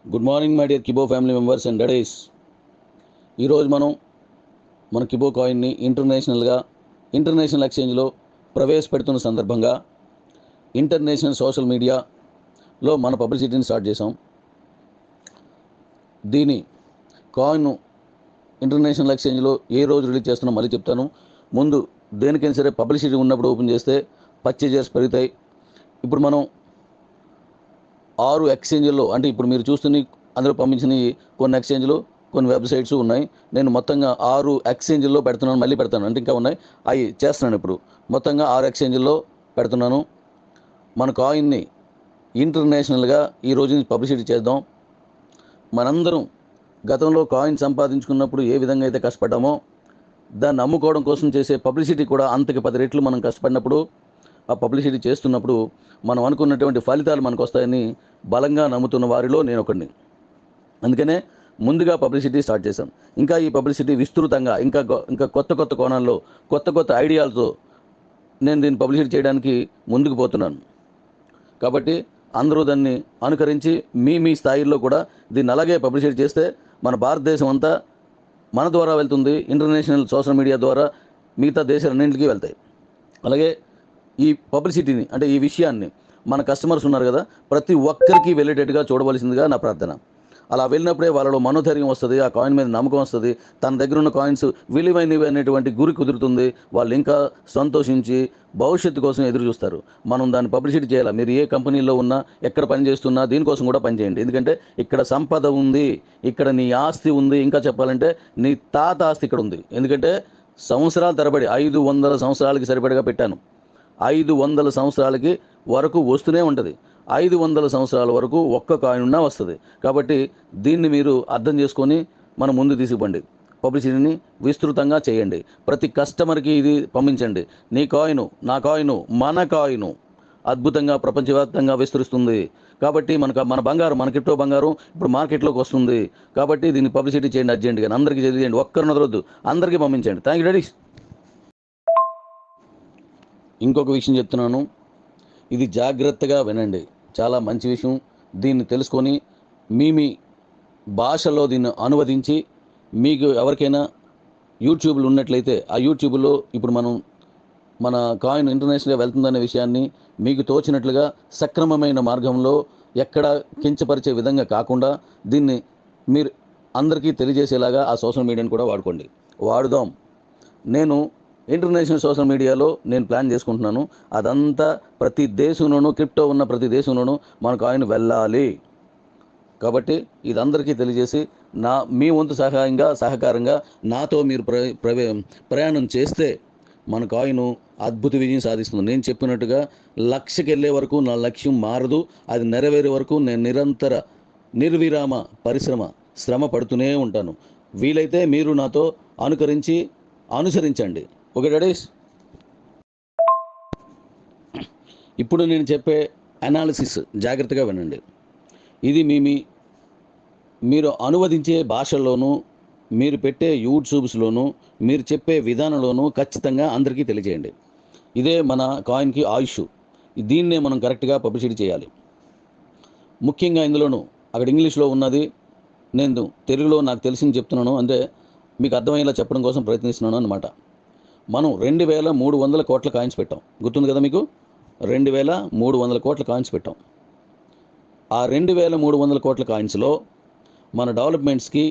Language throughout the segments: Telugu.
Good morning my dear Kibo family members and daddies. ఈరోజు మన కిబో కాయిన్ని ఇంటర్నేషనల్ ఎక్స్చేంజ్లో ప్రవేశపెడుతున్న సందర్భంగా ఇంటర్నేషనల్ సోషల్ మీడియాలో మన పబ్లిసిటీని స్టార్ట్ చేసాం. దీని కాయిన్ ఇంటర్నేషనల్ ఎక్స్చేంజ్లో ఏ రోజు రిలీజ్ చేస్తున్నా మళ్ళీ చెప్తాను. ముందు దేనికైనా సరే పబ్లిసిటీ ఉన్నప్పుడు ఓపెన్ చేస్తే పర్చేజెస్ పెరుగుతాయి. ఇప్పుడు మనం 6 ఎక్స్చేంజ్ల్లో, అంటే ఇప్పుడు మీరు చూస్తున్న అందులో పంపించిన కొన్ని ఎక్స్చేంజ్లు, కొన్ని వెబ్సైట్స్ ఉన్నాయి. నేను మొత్తంగా 6 ఎక్స్చేంజ్ల్లో పెడుతున్నాను. మళ్ళీ పెడతాను, అంటే ఇంకా ఉన్నాయి, అవి చేస్తున్నాను. ఇప్పుడు మొత్తంగా 6 ఎక్స్చేంజ్ల్లో పెడుతున్నాను. మన కాయిన్ని ఇంటర్నేషనల్గా ఈ రోజు నుంచి పబ్లిసిటీ చేద్దాం. మనందరం గతంలో కాయిన్ సంపాదించుకున్నప్పుడు ఏ విధంగా అయితే కష్టపడ్డామో, దాన్ని అమ్ముకోవడం కోసం చేసే పబ్లిసిటీ కూడా అంతకి 10 రెట్లు మనం కష్టపడినప్పుడు, ఆ పబ్లిసిటీ చేస్తున్నప్పుడు మనం అనుకున్నటువంటి ఫలితాలు మనకు వస్తాయని బలంగా నమ్ముతున్న వారిలో నేను ఒకడిని. అందుకనే ముందుగా పబ్లిసిటీ స్టార్ట్ చేశాను. ఇంకా ఈ పబ్లిసిటీ విస్తృతంగా ఇంకా కొత్త కోణాల్లో కొత్త ఐడియాలతో నేను దీన్ని పబ్లిసిటీ చేయడానికి ముందుకు పోతున్నాను. కాబట్టి అందరూ దాన్ని అనుకరించి మీ స్థాయిల్లో కూడా దీన్ని అలాగే పబ్లిసిటీ చేస్తే మన భారతదేశం అంతా మన ద్వారా వెళ్తుంది. ఇంటర్నేషనల్ సోషల్ మీడియా ద్వారా మిగతా దేశాలన్నింటికీ వెళ్తాయి. అలాగే ఈ పబ్లిసిటీని, అంటే ఈ విషయాన్ని మన కస్టమర్స్ ఉన్నారు కదా, ప్రతి ఒక్కరికి వెళ్ళేటట్టుగా చూడవలసిందిగా నా ప్రార్థన. అలా వెళ్ళినప్పుడే వాళ్ళలో మనోధైర్యం వస్తుంది, ఆ కాయిన్ మీద నమ్మకం వస్తుంది, తన దగ్గర ఉన్న కాయిన్స్ విలువైనవి అనేటువంటి గురి కుదురుతుంది. వాళ్ళు ఇంకా సంతోషించి భవిష్యత్తు కోసం ఎదురు చూస్తారు. మనం దాన్ని పబ్లిసిటీ చేయాలి. మీరు ఏ కంపెనీలో ఉన్నా, ఎక్కడ పని చేస్తున్నా దీనికోసం కూడా పనిచేయండి. ఎందుకంటే ఇక్కడ సంపద ఉంది, ఇక్కడ నీ ఆస్తి ఉంది. ఇంకా చెప్పాలంటే నీ తాత ఆస్తి ఇక్కడ ఉంది. ఎందుకంటే సంవత్సరాల తరబడి 500 సంవత్సరాలకి సరిపడగా పెట్టాను. 500 సంవత్సరాలకి వరకు వస్తూనే ఉంటుంది. 500 సంవత్సరాల వరకు ఒక్క కాయిన్ ఉన్నా వస్తుంది. కాబట్టి దీన్ని మీరు అర్థం చేసుకొని మనం ముందు తీసుకుపండి. పబ్లిసిటీని విస్తృతంగా చేయండి. ప్రతి కస్టమర్కి ఇది పంపించండి. నీ కాయిను, నా కాయిను, మన కాయిను అద్భుతంగా ప్రపంచవ్యాప్తంగా విస్తరిస్తుంది. కాబట్టి మన బంగారం, మన క్రిప్టో బంగారం ఇప్పుడు మార్కెట్లోకి వస్తుంది. కాబట్టి దీన్ని పబ్లిసిటీ చేయండి అర్జెంటుగా. అందరికీ తెలియజేయండి, ఒక్కరిని వదలొద్దు, అందరికీ పంపించండి. Thank you daddy's. ఇంకొక విషయం చెప్తున్నాను, ఇది జాగ్రత్తగా వినండి. చాలా మంచి విషయం. దీన్ని తెలుసుకొని మీ భాషలో దీన్ని అనువదించి, మీకు ఎవరికైనా యూట్యూబ్లు ఉన్నట్లయితే ఆ యూట్యూబ్లో ఇప్పుడు మన కాయిన్ ఇంటర్నేషనల్గా వెళ్తుందనే విషయాన్ని మీకు తోచినట్లుగా సక్రమమైన మార్గంలో ఎక్కడ కించపరిచే విధంగా కాకుండా దీన్ని మీరు అందరికీ తెలియజేసేలాగా ఆ సోషల్ మీడియాని కూడా వాడుదాం. నేను ఇంటర్నేషనల్ సోషల్ మీడియాలో నేను ప్లాన్ చేసుకుంటున్నాను. అదంతా ప్రతి దేశంలోనూ, క్రిప్టో ఉన్న ప్రతి దేశంలోనూ మన కాయిన్ వెళ్ళాలి. కాబట్టి ఇది అందరికీ తెలియజేసి మీ వంతు సహకారంగా నాతో మీరు ప్రయాణం చేస్తే మన కాయిన్ అద్భుత విజయం సాధిస్తుంది. నేను చెప్పినట్టుగా లక్ష్యకి వెళ్ళే వరకు నా లక్ష్యం మారదు. అది నెరవేరే వరకు నేను నిరంతర నిర్విరామ శ్రమ పడుతూనే ఉంటాను. వీలైతే మీరు నాతో అనుసరించండి. Okay daddies. ఇప్పుడు నేను చెప్పే అనాలిసిస్ జాగ్రత్తగా వినండి. ఇది మీరు అనువదించే భాషల్లోనూ, మీరు పెట్టే యూట్యూబ్స్లోనూ, మీరు చెప్పే విధానంలోనూ ఖచ్చితంగా అందరికీ తెలియజేయండి. ఇదే మన కాయిన్కి ఆయుష్. దీన్నే మనం కరెక్ట్గా పబ్లిసిటీ చేయాలి. ముఖ్యంగా ఇందులోనూ అక్కడ ఇంగ్లీష్లో ఉన్నది, నేను తెలుగులో నాకు తెలిసింది చెప్తున్నాను, అంటే మీకు అర్థమయ్యేలా చెప్పడం కోసం ప్రయత్నిస్తున్నాను అన్నమాట. మనం 2300 కోట్ల కాయిన్స్ పెట్టాం. గుర్తుంది కదా మీకు? 2300 కోట్ల కాయిన్స్ పెట్టాం. ఆ 2300 కోట్ల కాయిన్స్లో మన డెవలప్మెంట్స్కి,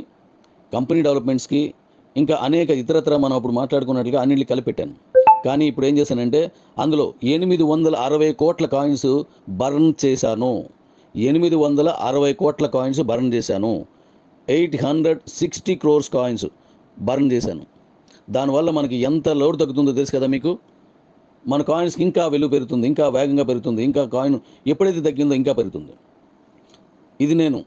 కంపెనీ డెవలప్మెంట్స్కి, ఇంకా అనేక ఇతరత్ర మనం అప్పుడు మాట్లాడుకున్నట్లుగా అన్నింటినీ కలిపి పెట్టాను. కానీ ఇప్పుడు ఏం చేశానంటే అందులో 860 కోట్ల కాయిన్స్ బర్న్ చేశాను. 860 కోట్ల కాయిన్స్ బర్న్ చేశాను. 860 crores కాయిన్స్ బర్న్ చేశాను. దానివల్ల మనకి ఎంత లోడ్ తగ్గుతుందో తెలుసు కదా మీకు. మన కాయిన్స్కి ఇంకా విలువ పెరుగుతుంది, ఇంకా వేగంగా పెరుగుతుంది. ఇంకా కాయిన్ ఎప్పుడైతే తగ్గిందో ఇంకా పెరుగుతుంది. ఇది నేను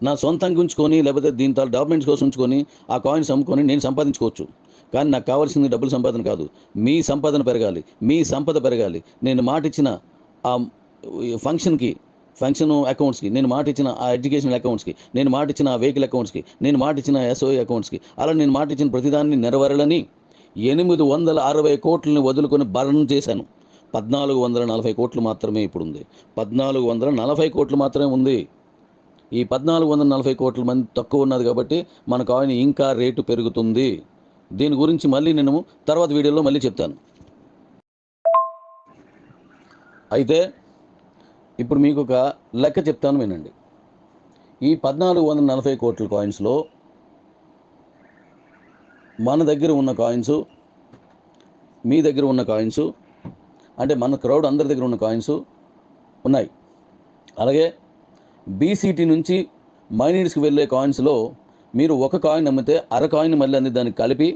నా సొంతంగా ఉంచుకొని, లేకపోతే దీని డెవలప్మెంట్స్ కోసం ఉంచుకొని ఆ కాయిన్స్ అమ్ముకొని నేను సంపాదించుకోవచ్చు. కానీ నాకు కావాల్సింది డబ్బుల సంపాదన కాదు, మీ సంపాదన పెరగాలి, మీ సంపద పెరగాలి. నేను మాట ఇచ్చిన ఆ ఫంక్షన్ అకౌంట్స్కి, నేను మాట ఇచ్చిన ఆ ఎడ్యుకేషనల్ అకౌంట్స్కి, నేను మాట ఇచ్చిన ఆ వెహికల్ అకౌంట్స్కి, నేను మాట ఇచ్చిన SOE అకౌంట్స్కి, అలా నేను మాట ఇచ్చిన ప్రతిదాన్ని నెరవేరాలని 860 కోట్లని వదులుకొని బర్న్ చేశాను. 1440 కోట్లు మాత్రమే ఇప్పుడు ఉంది. 1440 కోట్లు మాత్రమే ఉంది. ఈ 1440 కోట్ల మంది తక్కువ ఉన్నది కాబట్టి మన కాయిన్ ఇంకా రేటు పెరుగుతుంది. దీని గురించి మళ్ళీ నేను తర్వాత వీడియోలో మళ్ళీ చెప్తాను. అయితే ఇప్పుడు మీకు ఒక లెక్క చెప్తాను, వినండి. ఈ 1440 కోట్ల కాయిన్స్లో మన దగ్గర ఉన్న కాయిన్స్, మీ దగ్గర ఉన్న కాయిన్స్, అంటే మన క్రౌడ్ అందరి దగ్గర ఉన్న కాయిన్స్ ఉన్నాయి. అలాగే బీసీటీ నుంచి మైనీడ్స్కి వెళ్ళే కాయిన్స్లో మీరు ఒక కాయిన్ అమ్మితే అర కాయిన్ మళ్ళీ అన్ని దానికి కలిపి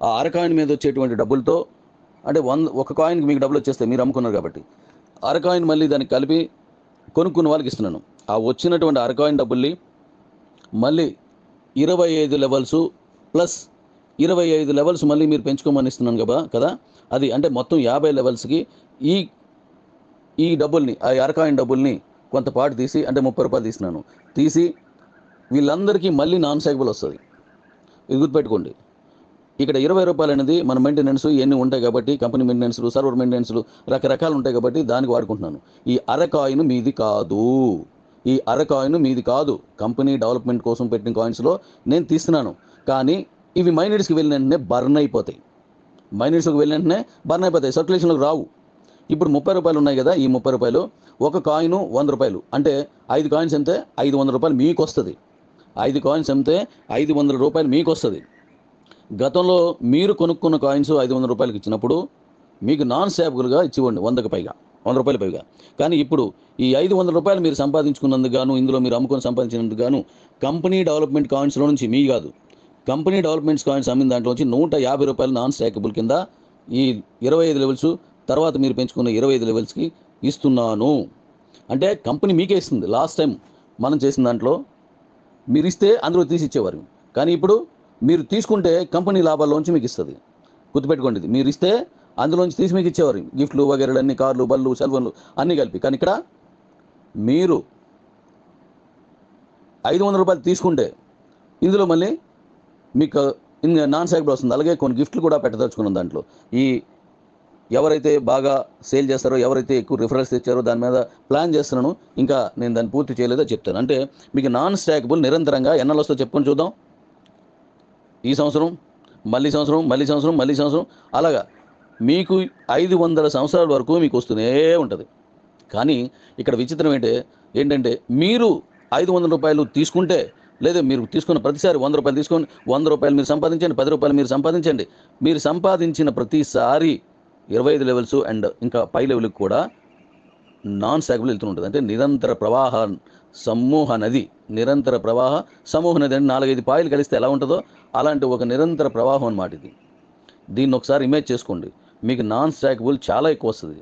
ఆ అర కాయిన్ మీద వచ్చేటువంటి డబ్బులతో, అంటే ఒక కాయిన్కి మీకు డబ్బులు వచ్చేస్తాయి మీరు అమ్ముకున్నారు కాబట్టి, అర కాయిన్ మళ్ళీ దానికి కలిపి కొనుక్కున్న వాళ్ళకి ఇస్తున్నాను. ఆ వచ్చినటువంటి అర కాయిన్ డబ్బుల్ని మళ్ళీ 25 లెవెల్స్ ప్లస్ 25 లెవెల్స్ మళ్ళీ మీరు పెంచుకోమని ఇస్తున్నాను కదా. అది అంటే మొత్తం 50 లెవెల్స్కి ఈ డబ్బుల్ని, ఆ అర కాయిన్ డబ్బుల్ని కొంత పాటు తీసి, అంటే 30 రూపాయలు తీసినాను, తీసి వీళ్ళందరికీ మళ్ళీ నాన్ స్టాకబుల్ వస్తుంది. ఇది గుర్తుపెట్టుకోండి. ఇక్కడ 20 రూపాయలు అనేది మన మెయింటెనెన్స్ ఇవన్నీ ఉంటాయి కాబట్టి, కంపెనీ మెయింటెనెన్స్లు, సర్వర్ మెయింటెనెన్స్లు రకరకాలు ఉంటాయి కాబట్టి దానికి వాడుకుంటున్నాను. ఈ అర కాయిన్ మీది కాదు, ఈ అర కాయిన్ మీది కాదు. కంపెనీ డెవలప్మెంట్ కోసం పెట్టిన కాయిన్స్లో నేను తీస్తున్నాను. కానీ ఇవి మైనీడ్స్కి వెళ్ళిన వెంటనే బర్న్ అయిపోతాయి. మైనీడ్స్కి వెళ్ళిన వెంటనే బర్న్ అయిపోతాయి, సర్క్యులేషన్లోకి రావు. ఇప్పుడు 30 రూపాయలు ఉన్నాయి కదా, ఈ 30 రూపాయలు ఒక కాయిన్ 100 రూపాయలు, అంటే 5 కాయిన్స్ అమ్మితే 500 రూపాయలు మీకు వస్తుంది. 5 కాయిన్స్ అమ్మితే 500 రూపాయలు మీకు వస్తుంది. గతంలో మీరు కొనుక్కున్న కాయిన్స్ 500 రూపాయలకి ఇచ్చినప్పుడు మీకు నాన్ స్టాకబుల్గా ఇచ్చివ్వండి 100 రూపాయలు పైగా. కానీ ఇప్పుడు ఈ 500 రూపాయలు మీరు సంపాదించుకున్నందుకు గాను, ఇందులో మీరు అమ్ముకొని సంపాదించినందుకు గాను కంపెనీ డెవలప్మెంట్ కాయిన్స్లో నుంచి, మీ కాదు, కంపెనీ డెవలప్మెంట్స్ కాయిన్స్ అమ్మిన దాంట్లో నుంచి 150 రూపాయలు నాన్ స్టాకబుల్ కింద ఈ 25 లెవెల్స్ తర్వాత మీరు పెంచుకున్న 25 లెవెల్స్కి ఇస్తున్నాను. అంటే కంపెనీ మీకే ఇస్తుంది. లాస్ట్ టైం మనం చేసిన దాంట్లో మీరు ఇస్తే అందులో తీసి ఇచ్చేవారు, కానీ ఇప్పుడు మీరు తీసుకుంటే కంపెనీ లాభాల్లోంచి మీకు ఇస్తుంది. గుర్తుపెట్టుకోండి, ఇది మీరు ఇస్తే అందులోంచి తీసి మీకు ఇచ్చేవారు, గిఫ్ట్లు వగేరలు అన్ని, కార్లు, బళ్ళు, సెల్ ఫోన్లు అన్నీ కలిపి. కానీ ఇక్కడ మీరు 500 రూపాయలు తీసుకుంటే ఇందులో మళ్ళీ మీకు నాన్ స్టాకబుల్ వస్తుంది. అలాగే కొన్ని గిఫ్ట్లు కూడా పెట్టదలుచుకున్నాం దాంట్లో. ఈ ఎవరైతే బాగా సేల్ చేస్తారో, ఎవరైతే ఎక్కువ రిఫరల్స్ తెచ్చారో దాని మీద ప్లాన్ చేస్తున్నాను. ఇంకా నేను దాన్ని పూర్తి చేయలేదో చెప్తాను. అంటే మీకు నాన్ స్టాకబుల్ నిరంతరంగా ఎన్నాళ్ళు వస్తుందో చెప్పుకొని చూద్దాం. ఈ సంవత్సరం, మళ్ళీ సంవత్సరం, మళ్ళీ సంవత్సరం, మళ్ళీ సంవత్సరం, అలాగా మీకు 500 సంవత్సరాల వరకు మీకు వస్తూనే ఉంటుంది. కానీ ఇక్కడ విచిత్రం ఏంటంటే మీరు 500 రూపాయలు తీసుకుంటే, లేదా మీరు తీసుకున్న ప్రతిసారి 100 రూపాయలు తీసుకొని 100 రూపాయలు మీరు సంపాదించండి, 10 రూపాయలు మీరు సంపాదించండి. మీరు సంపాదించిన ప్రతిసారి 25 లెవెల్స్ అండ్ ఇంకా పై లెవెల్కి కూడా నాన్ స్టాకబుల్ వెళ్తూ ఉంటుంది. అంటే నిరంతర ప్రవాహ సమూహ నది, నిరంతర ప్రవాహ సమూహ నది అంటే 4-5 పాయలు కలిస్తే ఎలా ఉంటుందో అలాంటి ఒక నిరంతర ప్రవాహం అన్నమాట ఇది. దీన్ని ఒకసారి ఇమేజ్ చేసుకోండి, మీకు నాన్ స్టాకబుల్ చాలా ఎక్కువ వస్తుంది.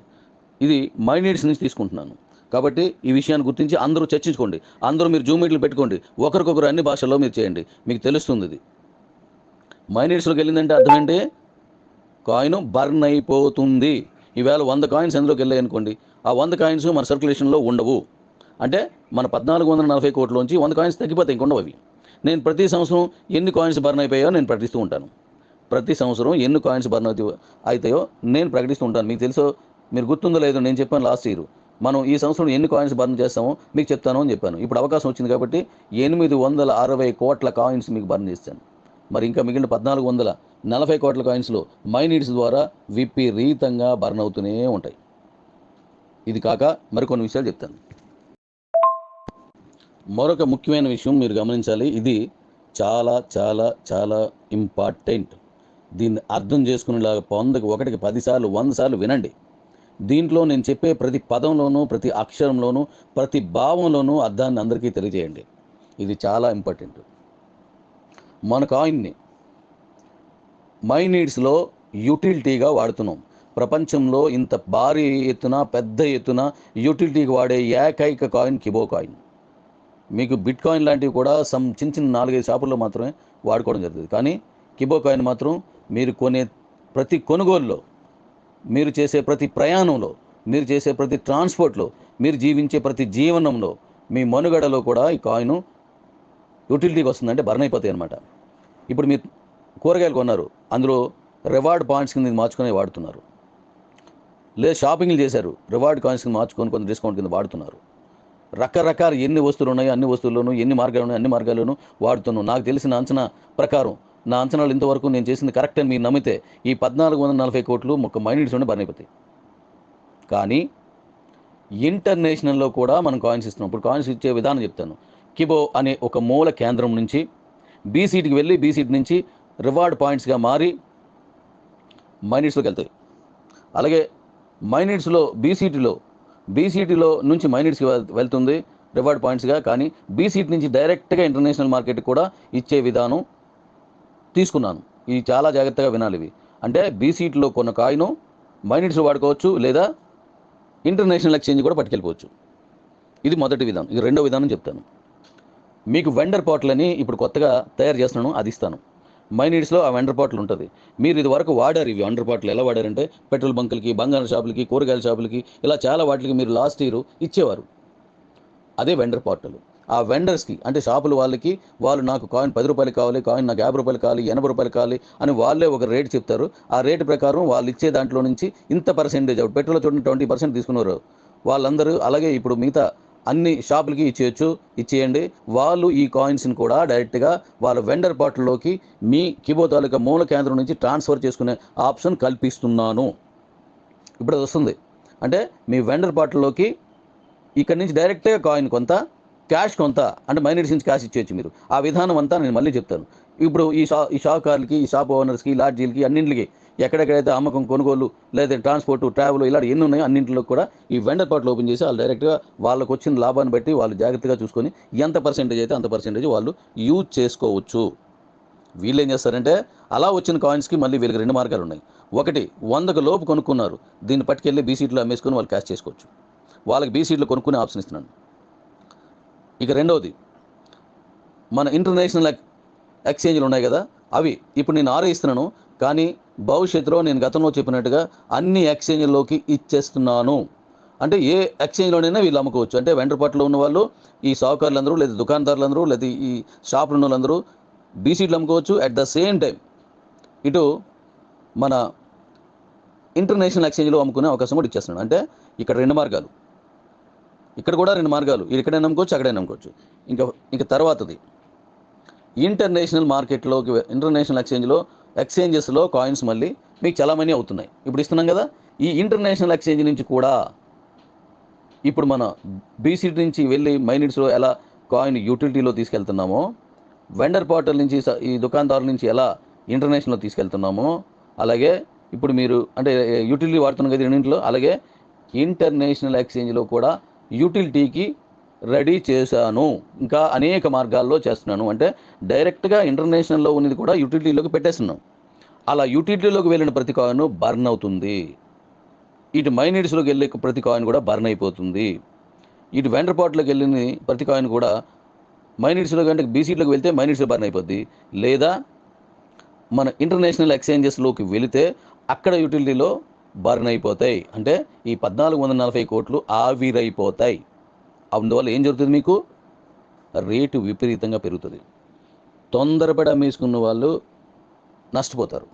ఇది మైనీడ్స్ నుంచి తీసుకుంటున్నాను కాబట్టి ఈ విషయాన్ని గుర్తించి అందరూ చర్చించుకోండి. అందరూ మీరు జూమ్ మీట్లు పెట్టుకోండి, ఒకరికొకరు అన్ని భాషల్లో మీరు చేయండి, మీకు తెలుస్తుంది. ఇది మైనీడ్స్లోకి వెళ్ళిందంటే అర్థం ఏంటి? కాయిన్ బర్న్ అయిపోతుంది. ఈవేళ 100 కాయిన్స్ ఎందులోకి వెళ్ళాయి అనుకోండి, ఆ 100 కాయిన్స్ మన సర్క్యులేషన్లో ఉండవు. అంటే మన 1440 కోట్లోంచి 100 కాయిన్స్ తగ్గిపోతాయి, ఇంకొండవు అవి. నేను ప్రతి సంవత్సరం ఎన్ని కాయిన్స్ బర్న్ అయిపోయాయో నేను ప్రకటిస్తూ ఉంటాను. ప్రతి సంవత్సరం ఎన్ని కాయిన్స్ బర్న్ అవుతాయో నేను ప్రకటిస్తూ ఉంటాను. మీకు తెలుసో, మీరు గుర్తుందో లేదో, నేను చెప్పాను లాస్ట్ ఇయర్ మనం ఈ సంవత్సరం ఎన్ని కాయిన్స్ బర్న్ చేస్తామో మీకు చెప్తాను అని చెప్పాను. ఇప్పుడు అవకాశం వచ్చింది కాబట్టి 860 కోట్ల కాయిన్స్ మీకు బర్న్ చేస్తాను. మరి ఇంకా మిగిలిన 1440 కోట్ల కాయిన్స్లో మైనీడ్స్ ద్వారా విపరీతంగా బర్న్ అవుతూనే ఉంటాయి. ఇది కాక మరికొన్ని విషయాలు చెప్తాను. మరొక ముఖ్యమైన విషయం మీరు గమనించాలి, ఇది చాలా చాలా చాలా ఇంపార్టెంట్. దీన్ని అర్థం చేసుకునేలాగా 100కి 10 సార్లు 100 సార్లు వినండి. దీంట్లో నేను చెప్పే ప్రతి పదంలోనూ, ప్రతి అక్షరంలోనూ, ప్రతి భావంలోనూ అర్థాన్ని అందరికీ తెలియజేయండి. ఇది చాలా ఇంపార్టెంట్. మన కాయిన్ని మైనీడ్స్లో యూటిలిటీగా వాడుతున్నాం. ప్రపంచంలో ఇంత భారీ ఎత్తున, పెద్ద ఎత్తున యూటిలిటీకి వాడే ఏకైక కాయిన్ కిబో కాయిన్. మీకు బిట్ కాయిన్ లాంటివి కూడా చిన్న చిన్న 4-5 షాపుల్లో మాత్రమే వాడుకోవడం జరుగుతుంది. కానీ కిబో కాయిన్ మాత్రం మీరు కొనే ప్రతి కొనుగోలులో, మీరు చేసే ప్రతి ప్రయాణంలో, మీరు చేసే ప్రతి ట్రాన్స్పోర్ట్లో, మీరు జీవించే ప్రతి జీవనంలో, మీ మనుగడలో కూడా ఈ కాయిన్ యూటిలిటీకి వస్తుందంటే బర్న్ అయిపోతాయి అన్నమాట. ఇప్పుడు మీరు కూరగాయలు కొన్నారు, అందులో రివార్డ్ పాయింట్స్ కింద మార్చుకొని వాడుతున్నారు. లేదా షాపింగ్లు చేశారు, రివార్డ్ కాయిన్స్ కింద మార్చుకొని కొంత డిస్కౌంట్ కింద వాడుతున్నారు. రకరకాల ఎన్ని వస్తువులు ఉన్నాయో అన్ని వస్తువుల్లోనూ, ఎన్ని మార్గాలు ఉన్నాయో అన్ని మార్గాల్లోనూ వాడుతున్నాను. నాకు తెలిసిన అంచనా ప్రకారం, నా అంచనాలు ఇంతవరకు నేను చేసింది కరెక్ట్ అని మీరు నమ్మితే ఈ 1440 కోట్లు ఒక మైనిట్స్లోనే బర్న్ అయిపోతాయి. కానీ ఇంటర్నేషనల్లో కూడా మనం కాయిన్స్ ఇస్తున్నాం. ఇప్పుడు కాయిన్స్ ఇచ్చే విధానం చెప్తాను. కిబో అనే ఒక మూల కేంద్రం నుంచి బీసీటీకి వెళ్ళి బీసీటీ నుంచి రివార్డ్ పాయింట్స్గా మారి మైనిట్స్లోకి వెళ్తాయి. అలాగే మైనిట్స్లో బీసీటీలో నుంచి మైనిట్స్కి వెళ్తుంది రివార్డ్ పాయింట్స్గా. కానీ బీసీటీ నుంచి డైరెక్ట్గా ఇంటర్నేషనల్ మార్కెట్కి కూడా ఇచ్చే విధానం తీసుకున్నాను. ఇది చాలా జాగ్రత్తగా వినాలి. ఇవి అంటే బీసీటీలో కొన్న కాయిన్ మైనిట్స్లో వాడుకోవచ్చు, లేదా ఇంటర్నేషనల్ ఎక్స్చేంజ్ కూడా పట్టుకెళ్ళిపోవచ్చు. ఇది మొదటి విధానం. ఇది రెండో విధానం చెప్తాను. మీకు వెండర్ పోర్టల్ అని ఇప్పుడు కొత్తగా తయారు చేస్తున్నాను, అది ఇస్తాను. మైనిట్స్లో ఆ వెండర్ పోర్టల్ ఉంటుంది. మీరు ఇది వరకు వాడారు. ఇవి వెండర్ పోర్టల్ ఎలా వాడారంటే పెట్రోల్ బంకులకి, బంగారం షాపులకి, కూరగాయల షాపులకి, ఇలా చాలా వాటికి మీరు లాస్ట్ ఇయర్ ఇచ్చేవారు. అదే వెండర్ పోర్టల్. ఆ వెండర్స్కి అంటే షాపుల వాళ్ళకి, వాళ్ళు నాకు కాయిన్ 10 రూపాయలు కావాలి, కాయిన్ నాకు 50 రూపాయలు కావాలి, 80 రూపాయలు కావాలి అని వాళ్ళే ఒక రేట్ చెప్తారు. ఆ రేటు ప్రకారం వాళ్ళు ఇచ్చే దాంట్లో నుంచి ఇంత పర్సెంటేజ్, పెట్రోల్ చూడండి 20% తీసుకున్నారు వాళ్ళందరూ. అలాగే ఇప్పుడు మిగతా అన్ని షాపులకి ఇచ్చేయండి. వాళ్ళు ఈ కాయిన్స్ని కూడా డైరెక్ట్గా వాళ్ళ వెండర్ పోర్టల్లోకి మీ కిబో తాలూకా మూల కేంద్రం నుంచి ట్రాన్స్ఫర్ చేసుకునే ఆప్షన్ కల్పిస్తున్నాను. ఇప్పుడు అది వస్తుంది. అంటే మీ వెండర్ పోర్టల్లోకి ఇక్కడి నుంచి డైరెక్ట్గా కాయిన్ కొంత, క్యాష్ కొంత, అంటే మైనిట్స్ నుంచి క్యాష్ ఇచ్చేయచ్చు మీరు. ఆ విధానం అంతా నేను మళ్ళీ చెప్తాను. ఇప్పుడు ఈ షాప్కార్లకి, ఈ షాప్ ఓనర్స్కి, లాడ్జీలకి, అన్నింటికి ఎక్కడెక్కడైతే అమ్మకం, కొనుగోలు, లేదా ట్రాన్స్పోర్ట్, ట్రావెల్ ఇలా ఎన్ని ఉన్నాయో అన్నింటిలో కూడా ఈ వెండర్ పోర్టల్ ఓపెన్ చేసి వాళ్ళు డైరెక్ట్గా వాళ్ళకు వచ్చిన లాభాన్ని బట్టి వాళ్ళు జాగ్రత్తగా చూసుకొని ఎంత పర్సెంటేజ్ అయితే అంత పర్సెంటేజ్ వాళ్ళు యూజ్ చేసుకోవచ్చు. వీళ్ళు ఏం చేస్తారంటే అలా వచ్చిన కాయిన్స్కి మళ్ళీ వీళ్ళకి 2 మార్గాలు ఉన్నాయి. ఒకటి, 100కు లోపు కొనుక్కున్నారు, దీన్ని పట్టుకెళ్ళి బీసీటీలో అమ్మేసుకొని వాళ్ళు క్యాష్ చేసుకోవచ్చు. వాళ్ళకి బీసీటీలో కొనుక్కునే ఆప్షన్ ఇస్తున్నాను. ఇక రెండవది, మన ఇంటర్నేషనల్ ఎక్స్చేంజ్లు ఉన్నాయి కదా, అవి ఇప్పుడు నేను ఇస్తున్నాను. కానీ భవిష్యత్తులో నేను గతంలో చెప్పినట్టుగా అన్ని ఎక్స్చేంజ్లోకి ఇచ్చేస్తున్నాను. అంటే ఏ ఎక్స్చేంజ్లోనైనా వీళ్ళు అమ్ముకోవచ్చు. అంటే వెండర్ పోర్టల్లో ఉన్న వాళ్ళు, ఈ సావుకారులందరూ, లేదా దుకాణదారులందరూ, లేదా ఈ షాపులు ఉన్న వాళ్ళందరూ బీసీటీలు అమ్ముకోవచ్చు. అట్ ద సేమ్ టైం ఇటు మన ఇంటర్నేషనల్ ఎక్స్చేంజ్లో అమ్ముకునే అవకాశం కూడా ఇచ్చేస్తున్నాను. అంటే ఇక్కడ 2 మార్గాలు, ఇక్కడ కూడా 2 మార్గాలు, ఇక్కడైనా నమ్ముకోవచ్చు, అక్కడైనా నమ్ముకోవచ్చు. ఇంకా తర్వాతది ఇంటర్నేషనల్ మార్కెట్లోకి, ఇంటర్నేషనల్ ఎక్స్చేంజెస్లో కాయిన్స్ మళ్ళీ మీకు చలామణి అవుతున్నాయి. ఇప్పుడు ఇస్తున్నాం కదా, ఈ ఇంటర్నేషనల్ ఎక్స్చేంజ్ నుంచి కూడా ఇప్పుడు మన బీసీటీ నుంచి వెళ్ళి మైనిట్స్లో ఎలా కాయిన్ యూటిలిటీలో తీసుకెళ్తున్నామో, వెండర్ పోర్టల్ నుంచి ఈ దుకాణదారుల నుంచి ఎలా ఇంటర్నేషనల్లో తీసుకెళ్తున్నామో, అలాగే ఇప్పుడు మీరు అంటే యూటిలిటీ వాడుతున్నాం కదా రెండింటిలో, అలాగే ఇంటర్నేషనల్ ఎక్స్చేంజ్లో కూడా యూటిలిటీకి రెడీ చేశాను. ఇంకా అనేక మార్గాల్లో చేస్తున్నాను. అంటే డైరెక్ట్గా ఇంటర్నేషనల్లో ఉన్నది కూడా యూటిలిటీలోకి పెట్టేస్తున్నాం. అలా యూటిలిటీలోకి వెళ్ళిన ప్రతి కాయిన్ బర్న్ అవుతుంది. ఇటు మైనిట్స్లోకి వెళ్ళే ప్రతి కాయిన్ కూడా బర్న్ అయిపోతుంది. ఇటు వెండర్ పోర్టల్లోకి వెళ్ళిన ప్రతి కాయిన్ కూడా మైనిట్స్లో కంటే బీసీటీలోకి వెళ్తే మైనిట్స్లో బర్న్ అయిపోద్ది, లేదా మన ఇంటర్నేషనల్ ఎక్స్చేంజెస్లోకి వెళితే అక్కడ యూటిలిటీలో బర్న్ అయిపోతాయి. అంటే ఈ 1440 కోట్లు ఆవిరైపోతాయి. అందువల్ల ఏం జరుగుతుంది, మీకు రేటు విపరీతంగా పెరుగుతుంది. తొందరపడి అమ్మేసుకున్న వాళ్ళు నష్టపోతారు.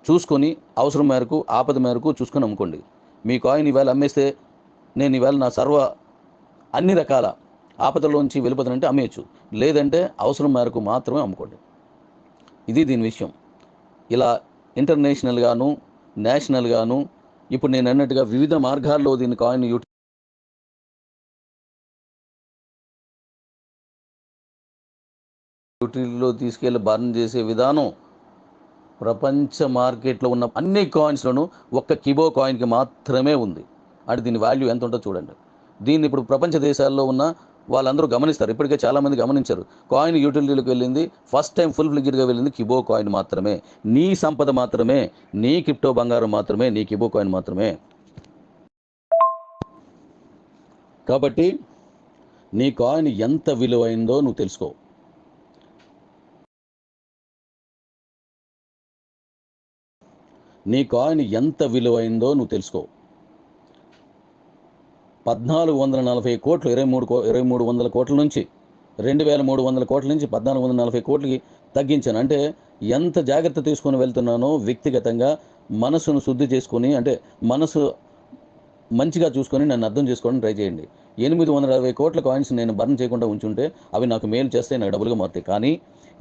చూసుకొని అవసరం మేరకు, ఆపద మేరకు చూసుకొని అమ్ముకోండి. మీ కాయిన్ ఈవేళ అమ్మేస్తే నేను ఈవేళ నా అన్ని రకాల ఆపదలోంచి వెళ్ళిపోతానంటే అమ్మేయచ్చు, లేదంటే అవసరం మేరకు మాత్రమే అమ్ముకోండి. ఇది దీని విషయం. ఇలా ఇంటర్నేషనల్గాను, నేషనల్గాను, ఇప్పుడు నేను అన్నట్టుగా వివిధ మార్గాల్లో దీని కాయిన్ యూటిలిటీలో తీసుకెళ్ళి బర్న్ చేసే విధానం ప్రపంచ మార్కెట్లో ఉన్న అన్ని కాయిన్స్లోనూ ఒక్క కిబో కాయిన్కి మాత్రమే ఉంది. అంటే దీని వాల్యూ ఎంత ఉంటుందో చూడండి. దీన్ని ఇప్పుడు ప్రపంచ దేశాల్లో ఉన్న వాళ్ళందరూ గమనిస్తారు. ఇప్పటికే చాలామంది గమనించారు. కాయిన్ యూటిలిటీలోకి వెళ్ళింది, ఫస్ట్ టైం ఫుల్ ఫ్లెడ్జ్డ్గా వెళ్ళింది కిబో కాయిన్ మాత్రమే. నీ సంపద మాత్రమే, నీ క్రిప్టో బంగారం మాత్రమే, నీ కిబో కాయిన్ మాత్రమే. కాబట్టి నీ కాయిన్ ఎంత విలువైందో నువ్వు తెలుసుకో. నీ కాయిన్ ఎంత విలువైందో నువ్వు తెలుసుకో. 1440 కోట్లు, 2300 కోట్ల నుంచి 2300 కోట్ల నుంచి 1440 కోట్లకి తగ్గించాను. అంటే ఎంత జాగ్రత్త తీసుకొని వెళ్తున్నానో వ్యక్తిగతంగా మనసును శుద్ధి చేసుకొని, అంటే మనసు మంచిగా చూసుకొని నన్ను అర్థం చేసుకోవడానికి ట్రై చేయండి. 860 కోట్ల కాయిన్స్ నేను బర్న్ చేయకుండా ఉంచుంటే అవి నాకు మేలు చేస్తాయి, నాకు డబ్బులుగా మారుతాయి. కానీ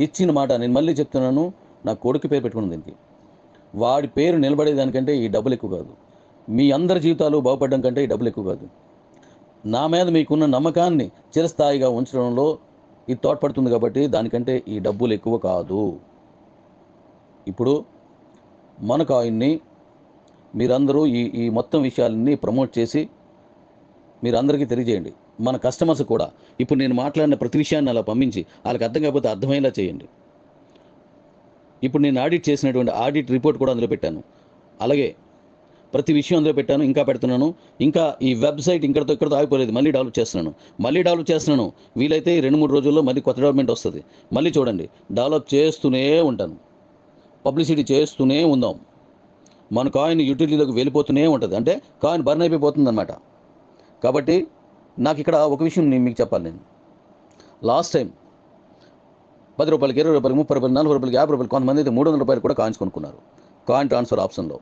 ఇచ్చిన మాట నేను మళ్ళీ చెప్తున్నాను, నా కొడుకు పేరు పెట్టుకుని దీనికి. వాడి పేరు నిలబడేదానికంటే ఈ డబ్బులు ఎక్కువ కాదు. మీ అందరి జీవితాలు బాగుపడడం కంటే ఈ డబ్బులు ఎక్కువ కాదు. నా మీద మీకున్న నమ్మకాన్ని చిరస్థాయిగా ఉంచడంలో ఇది తోడ్పడుతుంది కాబట్టి దానికంటే ఈ డబ్బులు ఎక్కువ కాదు. ఇప్పుడు మన కాయిన్ని మీరందరూ ఈ ఈ మొత్తం విషయాలన్నీ ప్రమోట్ చేసి మీరందరికీ తెలియజేయండి. మన కస్టమర్స్ కూడా ఇప్పుడు నేను మాట్లాడిన ప్రతి విషయాన్ని అలా పంపించి వాళ్ళకి అర్థం కాకపోతే అర్థమయ్యేలా చేయండి. ఇప్పుడు నేను ఆడిట్ చేసినటువంటి ఆడిట్ రిపోర్ట్ కూడా అందులో పెట్టాను. అలాగే ప్రతి విషయం అందులో పెట్టాను, ఇంకా పెడుతున్నాను. ఇంకా ఈ వెబ్సైట్ ఇక్కడితో ఆగిపోలేదు, మళ్ళీ డెవలప్ చేస్తున్నాను. వీలైతే 2-3 రోజుల్లో మళ్ళీ కొత్త డెవలప్మెంట్ వస్తుంది. మళ్ళీ చూడండి, డెవలప్ చేస్తూనే ఉంటాను, పబ్లిసిటీ చేస్తూనే ఉందాం. మన కాయిన్ యూటిలిటీలోకి వెళ్ళిపోతూనే ఉంటుంది, అంటే కాయిన్ బర్న్ అయిపోతుంది అన్నమాట. కాబట్టి నాకు ఇక్కడ ఒక విషయం మీకు చెప్పాలి. నేను లాస్ట్ టైం 10 రూపాయలకి, 20 రూపాయలకి, 30 రూపాయలు, 40 రూపాయలకి, 50 రూపాయలు, కొంతమంది అయితే 300 రూపాయలు కూడా కాయిన్స్ కొనుక్కున్నారు కాయిన్ ట్రాన్స్ఫర్ ఆప్షన్లో.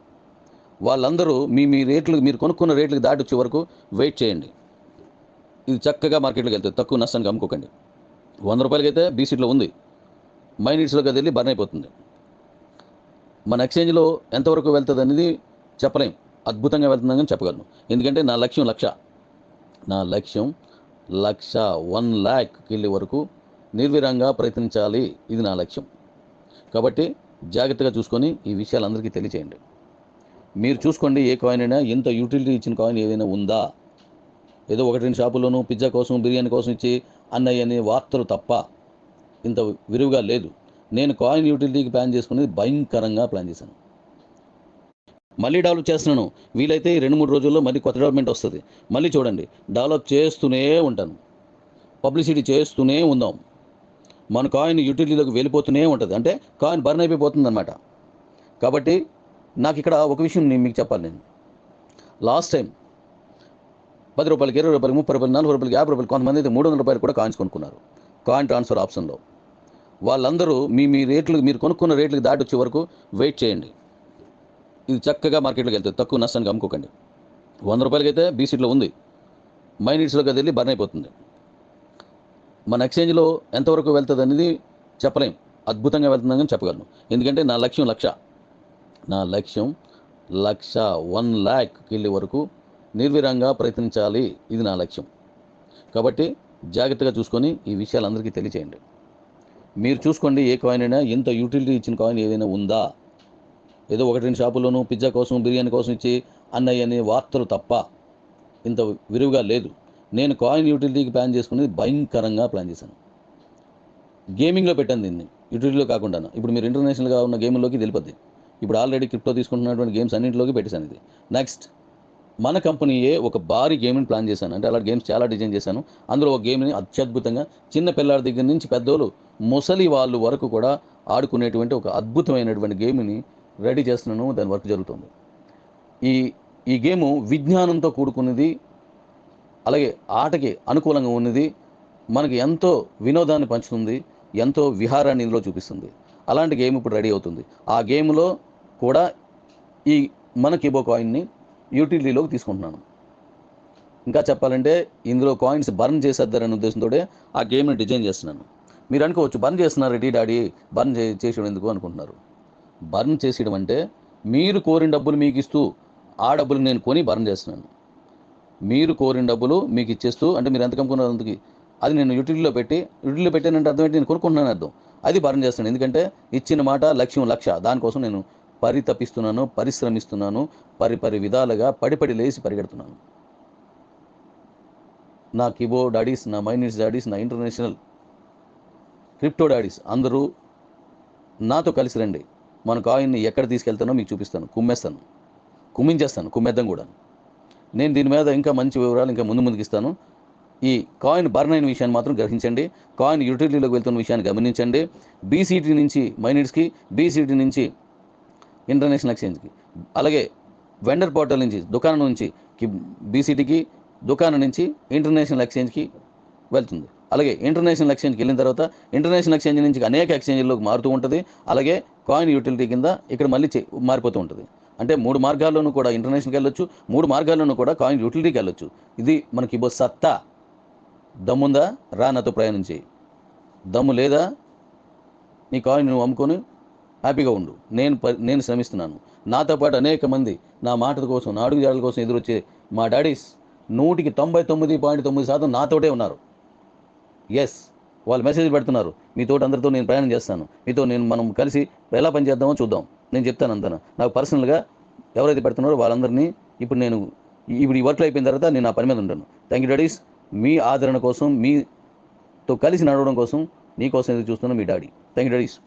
వాళ్ళందరూ మీ రేట్లు, మీరు కొనుక్కున్న రేట్లకు దాటి వచ్చే వరకు వెయిట్ చేయండి. ఇది చక్కగా మార్కెట్లోకి వెళ్తుంది, తక్కువ నష్టానికి అమ్ముకోకండి. 100 రూపాయలకి అయితే బీసీట్లో ఉంది, మైనిట్స్లోకి వెళ్ళి బర్న్ అయిపోతుంది. మన ఎక్స్చేంజ్లో ఎంతవరకు వెళ్తుంది అనేది చెప్పలేం, అద్భుతంగా వెళ్తుందని చెప్పగలను. ఎందుకంటే నా లక్ష్యం 1 lakh వెళ్ళే వరకు నిర్విరంగా ప్రయత్నించాలి, ఇది నా లక్ష్యం. కాబట్టి జాగ్రత్తగా చూసుకొని ఈ విషయాలు అందరికీ తెలియచేయండి. మీరు చూసుకోండి, ఏ కాయిన్ అయినా ఇంత యూటిలిటీ ఇచ్చిన కాయిన్ ఏదైనా ఉందా? ఏదో 1-2 షాపుల్లోనూ పిజ్జా కోసం, బిర్యానీ కోసం ఇచ్చి అన్నయ్య అనే వార్తలు తప్ప ఇంత విరివిగా లేదు. నేను కాయిన్ యూటిలిటీకి ప్లాన్ చేసుకునేది భయంకరంగా ప్లాన్ చేశాను. మళ్ళీ డెవలప్ చేస్తున్నాను. వీలైతే 2-3 రోజుల్లో మళ్ళీ కొత్త డెవలప్మెంట్ వస్తుంది. మళ్ళీ చూడండి, డెవలప్ చేస్తూనే ఉంటాను, పబ్లిసిటీ చేస్తూనే ఉందాం. మన కాయిన్ యూటిలిటీలోకి వెళ్ళిపోతూనే ఉంటుంది, అంటే కాయిన్ బర్న్ అయిపోతుంది అన్నమాట. కాబట్టి నాకు ఇక్కడ ఒక విషయం మీకు చెప్పాలి. నేను లాస్ట్ టైం 10 రూపాయలకి, 20 రూపాయలకి, 30 రూపాయలు, 40 రూపాయలకి, 50 రూపాయలు, కొంతమంది అయితే 300 రూపాయలు కూడా కాయిన్స్ కొనుక్కున్నారు కాయిన్ ట్రాన్స్ఫర్ ఆప్షన్లో. వాళ్ళందరూ మీ రేట్లు, మీరు కొనుక్కున్న రేట్లకు దాటి వచ్చే వరకు వెయిట్ చేయండి. ఇది చక్కగా మార్కెట్లోకి వెళ్తుంది, తక్కువ నష్టానికి అమ్ముకోకండి. 100 రూపాయలకి అయితే బీసీట్లో ఉంది, మైనిట్స్లోకి వెళ్ళి బర్న్ అయిపోతుంది. మన ఎక్స్చేంజ్లో ఎంతవరకు వెళ్తుంది అనేది చెప్పలేం, అద్భుతంగా వెళ్తుందని చెప్పగలను. ఎందుకంటే నా లక్ష్యం 1 lakh వెళ్ళే వరకు నిర్విరంగా ప్రయత్నించాలి, ఇది నా లక్ష్యం. కాబట్టి జాగ్రత్తగా చూసుకొని ఈ విషయాలు అందరికీ తెలియచేయండి. మీరు చూసుకోండి, ఏ కాయిన్ అయినా ఇంత యూటిలిటీ ఇచ్చిన కాయిన్ ఏదైనా ఉందా? ఏదో 1-2 షాపుల్లోనూ పిజ్జా కోసం, బిర్యానీ కోసం ఇచ్చి అన్నయ్య అనే వార్తలు తప్ప ఇంత విరివిగా లేదు. నేను కాయిన్ యూటిలిటీకి ప్లాన్ చేసుకునేది భయంకరంగా ప్లాన్ చేశాను. గేమింగ్లో పెట్టాను దీన్ని, యూటిలిటీలో కాకుండా. ఇప్పుడు మీరు ఇంటర్నేషనల్గా ఉన్న గేమ్లోకి వెళ్ళిపోద్ది. ఇప్పుడు ఆల్రెడీ క్రిప్టో తీసుకుంటున్నటువంటి గేమ్స్ అన్నింటిలోకి పెట్టేశాను ఇది. నెక్స్ట్ మన కంపెనీయే ఒక భారీ గేమ్ని ప్లాన్ చేశాను, అంటే అలాంటి గేమ్స్ చాలా డిజైన్ చేశాను. అందులో ఒక గేమ్ని అత్యద్భుతంగా చిన్న పిల్లాడి దగ్గర నుంచి పెద్దోళ్ళు, ముసలి వాళ్ళు వరకు కూడా ఆడుకునేటువంటి ఒక అద్భుతమైనటువంటి గేమ్ని రెడీ చేస్తున్నాను, దాని వర్క్ జరుగుతుంది. ఈ గేము విజ్ఞానంతో కూడుకున్నది, అలాగే ఆటకి అనుకూలంగా ఉన్నది, మనకి ఎంతో వినోదాన్ని పంచుతుంది, ఎంతో విహారాన్ని ఇందులో చూపిస్తుంది. అలాంటి గేమ్ ఇప్పుడు రెడీ అవుతుంది. ఆ గేమ్లో కూడా ఈ మన కిబో కాయిన్ని యూటిలిటీలోకి తీసుకుంటున్నాను. ఇంకా చెప్పాలంటే ఇందులో కాయిన్స్ బర్న్ చేసేద్దారనే ఉద్దేశంతో ఆ గేమ్ని డిజైన్ చేస్తున్నాను. మీరు అనుకోవచ్చు, బర్న్ చేస్తున్నారు రెడీ డాడీ, బర్న్ చేసేయడం ఎందుకు అనుకుంటున్నారు. బర్న్ చేసేయడం అంటే మీరు కోరిన డబ్బులు మీకు ఇస్తూ, ఆ డబ్బులు నేను కొని బర్న్ చేస్తున్నాను. మీరు కోరిన డబ్బులు మీకు ఇచ్చేస్తూ, అంటే మీరు ఎంత కమ్ముకున్నారు అందుకు, అది నేను యూటిలిటీలో పెట్టానంటే అర్థం ఏంటి, నేను కొనుక్కుంటున్నాను అర్థం. అది బర్న్ చేస్తున్నాను. ఎందుకంటే ఇచ్చిన మాట లక్ష్యం 1,00,000, దానికోసం నేను పరితపిస్తున్నాను, పరిశ్రమిస్తున్నాను, పరి విధాలుగా పడి లేచి పరిగెడుతున్నాను. నా కిబో డాడీస్, నా మైనిట్స్ డాడీస్, నా ఇంటర్నేషనల్ క్రిప్టో డాడీస్ అందరూ నాతో కలిసి రండి. మన కాయిన్ని ఎక్కడ తీసుకెళ్తానో మీకు చూపిస్తాను, కుమ్మించేస్తాను, కుమ్మేద్దాం కూడా. నేను దీని మీద ఇంకా మంచి వివరాలు ఇంకా ముందుకు ఇస్తాను. ఈ కాయిన్ బర్న్ అయిన విషయాన్ని మాత్రం గ్రహించండి, కాయిన్ యూటిలిటీలోకి వెళ్తున్న విషయాన్ని గమనించండి. బీసీటీ నుంచి మైనిట్స్కి, బీసీటీ నుంచి ఇంటర్నేషనల్ ఎక్స్చేంజ్కి, అలాగే వెండర్ పోర్టల్ నుంచి, దుకాణం నుంచి బీసీటీకి, దుకాణం నుంచి ఇంటర్నేషనల్ ఎక్స్చేంజ్కి వెళ్తుంది. అలాగే ఇంటర్నేషనల్ ఎక్స్చేంజ్కి వెళ్ళిన తర్వాత ఇంటర్నేషనల్ ఎక్స్చేంజ్ నుంచి అనేక ఎక్స్చేంజ్లోకి మారుతూ ఉంటుంది. అలాగే కాయిన్ యూటిలిటీ కింద ఇక్కడ మళ్ళీ మారిపోతూ ఉంటుంది. అంటే 3 మార్గాల్లోనూ కూడా ఇంటర్నేషనల్కి వెళ్ళొచ్చు, 3 మార్గాల్లోనూ కూడా కాయిన్ యూటిలిటీకి వెళ్ళొచ్చు. ఇది మనకి ఇవ్వ సత్తా. దమ్ముందా? రా నాతో ప్రయాణం చేయి. దమ్ము లేదా? నీ కాయిన్ నువ్వు అమ్ముకొని హ్యాపీగా ఉండు. నేను శ్రమిస్తున్నాను. నాతో పాటు అనేక మంది నా మాటల కోసం, నా అడుగుజాడల కోసం ఎదురొచ్చే మా డాడీస్ 99.9% నాతోటే ఉన్నారు. ఎస్, వాళ్ళు మెసేజ్ పెడుతున్నారు, మీతోటి అందరితో నేను ప్రయాణం చేస్తాను, మీతో మనం కలిసి ఎలా పని చేద్దామో చూద్దాం, నేను చెప్తాను అంతా. నాకు పర్సనల్గా ఎవరైతే పెడుతున్నారో వాళ్ళందరినీ ఇప్పుడు ఈ వర్క్లో అయిపోయిన తర్వాత నేను నా పని మీద ఉంటాను. Thank you daddy's. మీ ఆదరణ కోసం, మీతో కలిసి నడవడం కోసం, మీకోసం ఎదురు చూస్తున్న మీ డాడీ. Thank you daddy's.